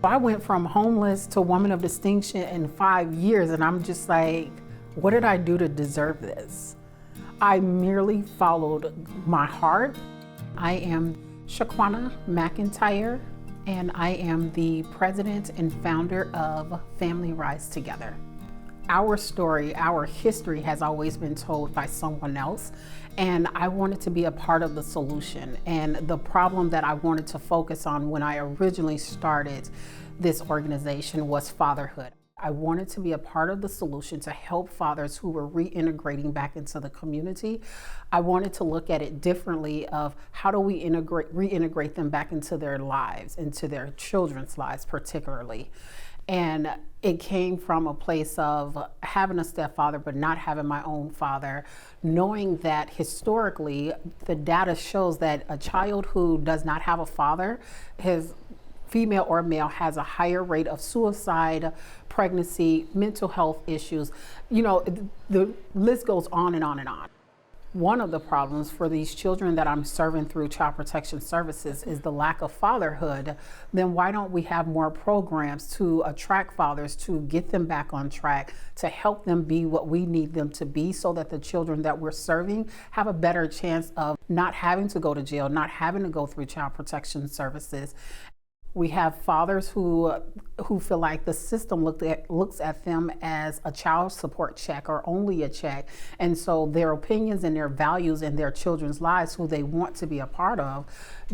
I went from homeless to woman of distinction in 5 years, and I'm just like, what did I do to deserve this? I merely followed my heart. I am ChaQuana McEntyre, and I am the president and founder of Family Rise Together. Our story, our history has always been told by someone else, and I wanted to be a part of the solution. And the problem that I wanted to focus on when I originally started this organization was fatherhood. I wanted to be a part of the solution to help fathers who were reintegrating back into the community. I wanted to look at it differently of how do we reintegrate them back into their lives, into their children's lives particularly. And it came from a place of having a stepfather but not having my own father, knowing that historically the data shows that a child who does not have a father, his female or male, has a higher rate of suicide, pregnancy, mental health issues. You know, the list goes on and on and on. One of the problems for these children that I'm serving through Child Protection Services is the lack of fatherhood. Then why don't we have more programs to attract fathers, to get them back on track, to help them be what we need them to be, so that the children that we're serving have a better chance of not having to go to jail, not having to go through Child Protection Services. We have fathers who feel like the system looks at them as a child support check or only a check. And so their opinions and their values in their children's lives, who they want to be a part of,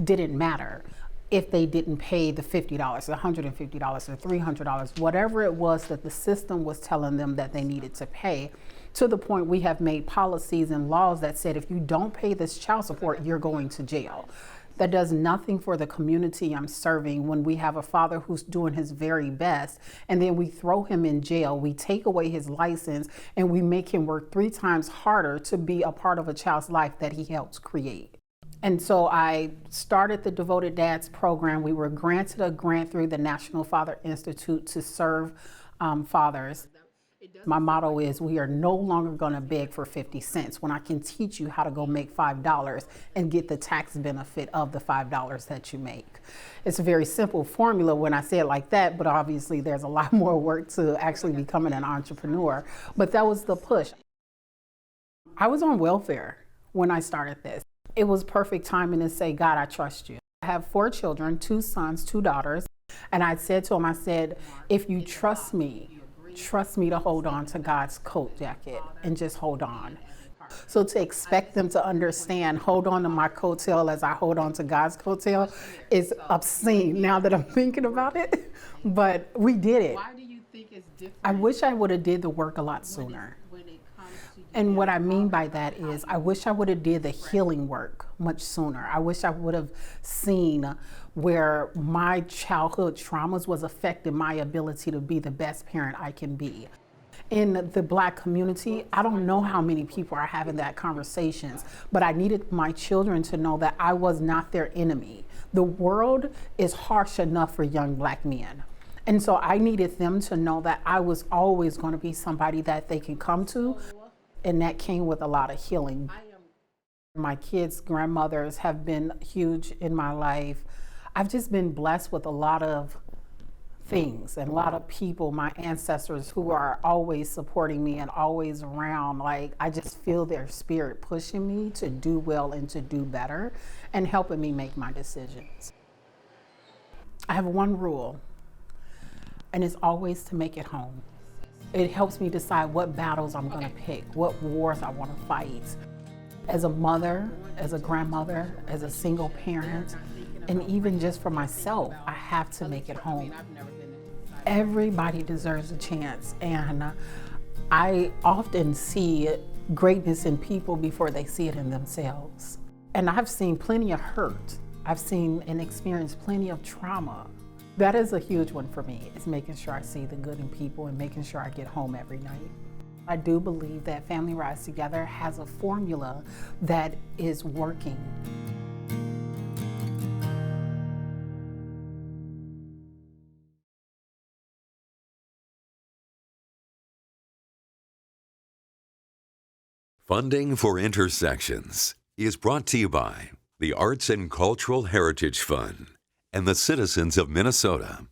didn't matter if they didn't pay the $50, the $150, or $300, whatever it was that the system was telling them that they needed to pay. To the point we have made policies and laws that said if you don't pay this child support, you're going to jail. That does nothing for the community I'm serving when we have a father who's doing his very best, and then we throw him in jail, we take away his license, and we make him work 3 times harder to be a part of a child's life that he helps create. And so I started the Devoted Dads program. We were granted a grant through the National Father Institute to serve fathers. My motto is, we are no longer going to beg for 50 cents when I can teach you how to go make $5 and get the tax benefit of the $5 that you make. It's a very simple formula when I say it like that, but obviously there's a lot more work to actually becoming an entrepreneur. But that was the push. I was on welfare when I started this. It was perfect timing to say, God, I trust you. I have 4 children, 2 sons, 2 daughters. And I said to him, I said, if you trust me to hold on to God's coat jacket and just hold on. So to expect them to understand, hold on to my coattail as I hold on to God's coattail, is obscene now that I'm thinking about it. But we did it. Why do you think it's different? I wish I would have did the work a lot sooner. And what I mean by that is, I wish I would have did the healing work much sooner. I wish I would have seen where my childhood traumas was affecting my ability to be the best parent I can be. In the Black community, I don't know how many people are having that conversations, but I needed my children to know that I was not their enemy. The world is harsh enough for young Black men. And so I needed them to know that I was always going to be somebody that they can come to. And that came with a lot of healing. My kids' grandmothers have been huge in my life. I've just been blessed with a lot of things and a lot of people, my ancestors, who are always supporting me and always around. Like, I just feel their spirit pushing me to do well and to do better and helping me make my decisions. I have one rule, and it's always to make it home. It helps me decide what battles I'm going to pick, what wars I want to fight. As a mother, as a grandmother, as a single parent, and even just for myself, I have to make it home. Everybody deserves a chance, and I often see greatness in people before they see it in themselves. And I've seen plenty of hurt. I've seen and experienced plenty of trauma. That is a huge one for me, is making sure I see the good in people and making sure I get home every night. I do believe that Family Rise Together has a formula that is working. Funding for Intersections is brought to you by the Arts and Cultural Heritage Fund and the citizens of Minnesota.